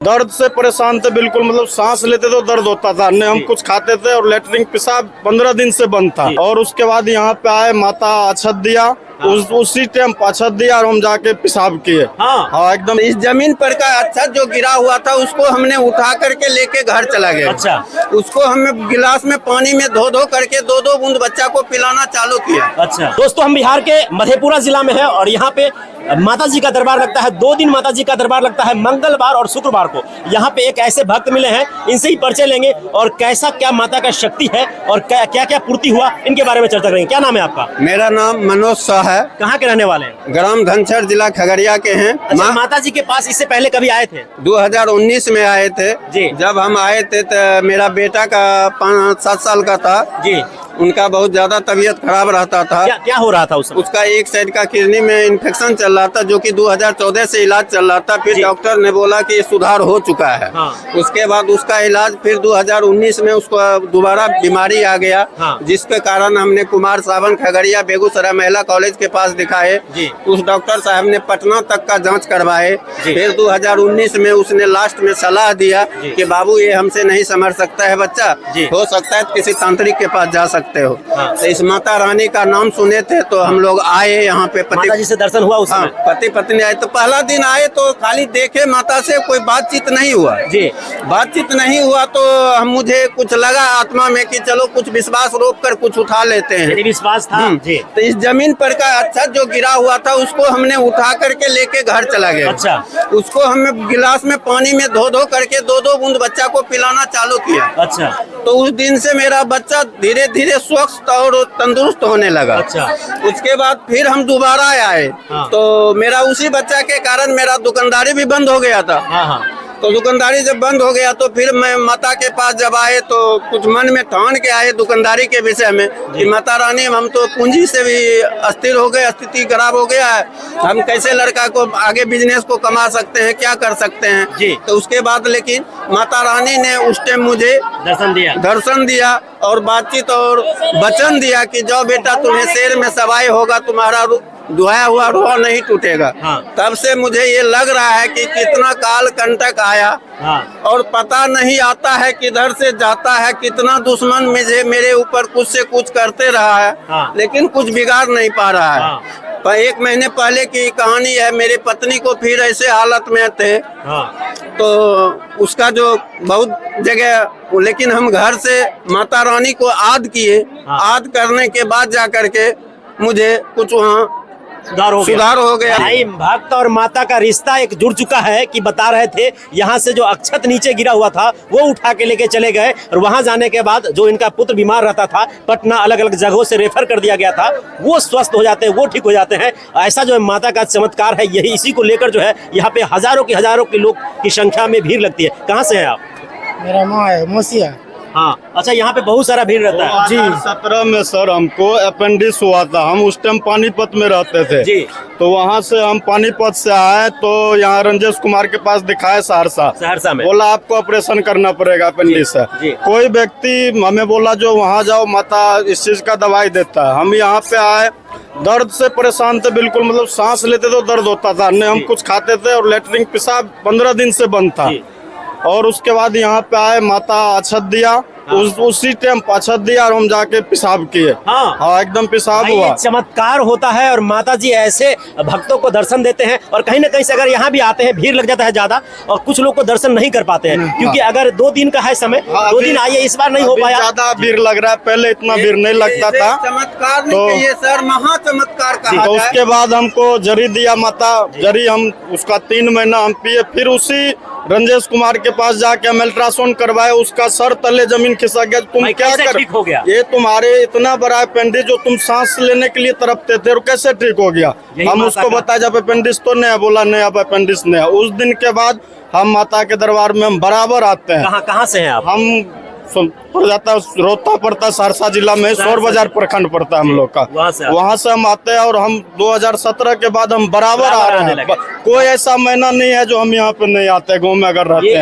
दर्द से परेशान थे बिल्कुल, मतलब सांस लेते तो दर्द होता था, नहीं हम कुछ खाते थे और लेटरिन पेशाब 15 दिन से बंद था। और उसके बाद यहाँ पे आए, माता अक्षत दिया, उसी टाइम अक्षत दिया और हम जाके पेशाब किए। हाँ एकदम। इस जमीन पर का अक्षत जो गिरा हुआ था उसको हमने उठा करके लेके घर चला गया। अच्छा। उसको हमने गिलास में पानी में धो करके 2-2 बूंद बच्चा को पिलाना चालू किया। अच्छा दोस्तों, हम बिहार के मधेपुरा जिला में है और यहाँ पे माता जी का दरबार लगता है। 2 दिन माता जी का दरबार लगता है, मंगलवार और शुक्रवार को। यहाँ पे एक ऐसे भक्त मिले हैं, इनसे ही परिचय लेंगे और कैसा क्या माता का शक्ति है और क्या क्या पूर्ति हुआ, इनके बारे में चर्चा करेंगे। क्या नाम है आपका? मेरा नाम मनोज शाह है। कहाँ के रहने वाले हैं? ग्राम धनसर, जिला खगड़िया के हैं। अच्छा, माता जी के पास इससे पहले कभी आए थे? 2019 में आए थे जी। जब हम आए थे तो मेरा बेटा का 5-7 साल का था जी। उनका बहुत ज्यादा तबीयत खराब रहता था। क्या हो रहा था उस समय? उसका एक साइड का किडनी में इन्फेक्शन चल रहा था, जो कि 2014 से इलाज चल रहा था। फिर डॉक्टर ने बोला कि सुधार हो चुका है। हाँ। उसके बाद उसका इलाज फिर 2019 में उसको दोबारा बीमारी आ गया। हाँ। जिसके कारण हमने कुमार सावन खगड़िया बेगूसराय महिला कॉलेज के पास दिखाए। उस डॉक्टर साहब ने पटना तक का जाँच करवाए। फिर 2019 में उसने लास्ट में सलाह दिया कि बाबू ये हमसे नहीं संभल सकता है बच्चा, हो सकता है किसी तांत्रिक के पास जा सकते हो। तो इस माता रानी का नाम सुने थे तो हम लोग आए यहाँ पे। माता जी से दर्शन हुआ उस समय? पति पत्नी आए तो पहला दिन आए तो खाली देखे, माता से कोई बातचीत नहीं हुआ जी। बातचीत नहीं हुआ तो मुझे कुछ लगा आत्मा में कि चलो कुछ विश्वास रोक कर कुछ उठा लेते हैं। विश्वास था जी। तो इस जमीन पर का अक्षत जो गिरा हुआ था उसको हमने उठा करके लेके घर चला गया। अच्छा। उसको हमने गिलास में पानी में धो करके 2-2 बूंद बच्चा को पिलाना चालू किया। अच्छा। तो उस दिन से मेरा बच्चा धीरे धीरे स्वस्थ और तंदुरुस्त होने लगा। अच्छा। उसके बाद फिर हम दोबारा आए। हाँ। तो मेरा उसी बच्चा के कारण मेरा दुकानदारी भी बंद हो गया था। हाँ। तो दुकानदारी जब बंद हो गया तो फिर मैं माता के पास जब आए तो कुछ मन में ठान के आए दुकानदारी के विषय में कि माता रानी हम तो पूंजी से भी अस्थिर हो गए, स्थिति खराब हो गया है, हम कैसे लड़का को आगे बिजनेस को कमा सकते हैं, क्या कर सकते हैं जी। तो उसके बाद लेकिन माता रानी ने उस टाइम मुझे दर्शन दिया और बातचीत और वचन दिया कि जाओ बेटा, तुम्हें शेर में सवाई होगा, तुम्हारा दुआया हुआ रोह नहीं टूटेगा। हाँ। तब से मुझे ये लग रहा है कि कितना काल कंटक आया। हाँ। और पता नहीं आता है किधर से जाता है, कितना दुश्मन मुझे मेरे ऊपर कुछ से कुछ करते रहा है। हाँ। लेकिन कुछ बिगाड़ नहीं पा रहा है। हाँ। पर 1 महीने पहले की कहानी है, मेरी पत्नी को फिर ऐसे हालत में थे। हाँ। तो उसका जो बहुत जगह, लेकिन हम घर से माता रानी को आद किए। हाँ। आद करने के बाद जा करके मुझे कुछ वहाँ सुधार हो गया। भाई, भक्त और माता का रिश्ता एक जुड़ चुका है कि बता रहे थे यहाँ से जो अक्षत नीचे गिरा हुआ था वो उठा के लेके चले गए और वहां जाने के बाद जो इनका पुत्र बीमार रहता था, पटना अलग अलग जगहों से रेफर कर दिया गया था, वो स्वस्थ हो जाते हैं, वो ठीक हो जाते हैं। ऐसा जो है माता का चमत्कार है, यही इसी को लेकर जो है यहाँ पे हजारों के लोग की संख्या में भीड़ लगती है। कहाँ से है आप? मेरा माँ है, मौसी है। हाँ। अच्छा, यहाँ पे बहुत सारा भीड़ रहता है जी। 2017 में सर हमको अपेंडिक्स हुआ था, हम उस टाइम पानीपत में रहते थे जी। तो वहाँ से हम पानीपत से आए तो यहाँ रंजेश कुमार के पास दिखाए सहरसा में। बोला आपको ऑपरेशन करना पड़ेगा अपेंडिक्स है। कोई व्यक्ति हमें बोला जो वहाँ जाओ, माता इस चीज का दवाई देता है। हम यहाँ पे आए, दर्द से परेशान थे बिल्कुल, मतलब सांस लेते तो दर्द होता था, नहीं हम कुछ खाते थे और लेटरिन पेशाब 15 दिन से बंद था। और उसके बाद यहाँ पे आए, माता अक्षत दिया, उसी टाइम अक्षत दिया और हम जाके पेशाब किए। हाँ एकदम पेशाब हुआ। चमत्कार होता है और माता जी ऐसे भक्तों को दर्शन देते हैं और कहीं ना कहीं से अगर यहाँ भी आते हैं भीड़ लग जाता है ज्यादा और कुछ लोग को दर्शन नहीं कर पाते हैं क्योंकि अगर 2 दिन का है समय, 2 दिन आइए, इस बार नहीं हो पाया। ज्यादा भीड़ लग रहा है, पहले इतना भीड़ नहीं लगता था। चमत्कार नहीं कहिए सर, महा चमत्कार कहा तो उसके बाद हमको जरी दिया माता, जरी हम उसका 3 महीना हम पिए। फिर उसी रंजेश कुमार के पास जाके हम अल्ट्रासाउंड करवाए, उसका सर तले जमीन खिसक गया। तुम क्या कर, ठीक हो गया? ये तुम्हारे इतना बड़ा अपेंडिक्स जो तुम सांस लेने के लिए तड़पते थे, और कैसे ठीक हो गया? हम उसको बताया जब अपेंडिक्स तो नहीं है, बोला नहीं अब अपेंडिक्स नहीं है। उस दिन के बाद हम माता के दरबार में हम बराबर आते हैं। कहाँ से हैं आप? हम जाता रोहता पड़ता, सहरसा जिला में सौर बाजार प्रखंड पड़ता है हम लोग का। वहाँ से हम आते हैं और हम 2017 के बाद हम बराबर आ रहे हैं। कोई ऐसा महीना नहीं है जो हम यहाँ पे नहीं आते, गाँव में अगर रहते हैं।